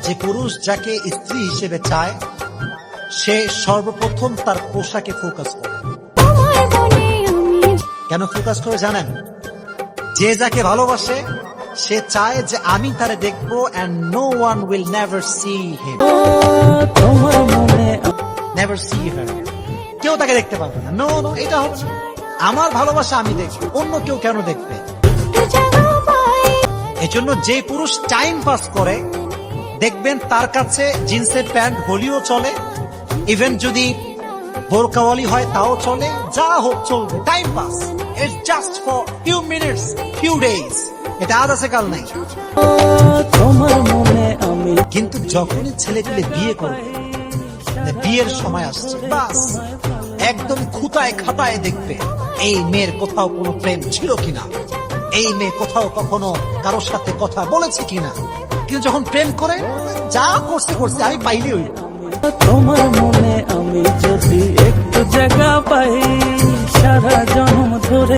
যে পুরুষ যাকে স্ত্রী হিসেবে চায় সে সর্বপ্রথম তার পোশাকে ফোকাস করে। কেন ফোকাস করে জানেন? যে যাকে ভালোবাসে সে চায় যে আমি তারে দেখবো and no one will never see him, never see her, কেউ তাকে দেখতে পাবে না। নো নো, এটা হবে না। আমার ভালোবাসা আমি দেখবো, অন্য কেউ কেন দেখবে? এজন্য যে পুরুষ টাইম পাস করে দেখবেন তার কাছে জিন্সের প্যান্ট হলিও চলে, ইভেন যদি বোরকাওয়ালি হয় তাও চলে, যা হোক চলবে, time pass. It's just for few minutes, few days, এটা আজ আছে কাল নাই। কিন্তু যখনই ছেলেপিলে বিয়ে করবে, বিয়ের সময় আসছে, বাস একদম খুঁতায় খাতায় দেখবে এই মেয়ের কোথাও কোনো প্রেম ছিল কিনা, এই মেয়ে কোথাও কখনো কারোর সাথে কথা বলেছে কিনা। কিন্তু যখন প্রেম করে যা করছে করছে, আমি পাইলে হইল। তোমার মনে আমি যদি একটু জায়গা পাই সারা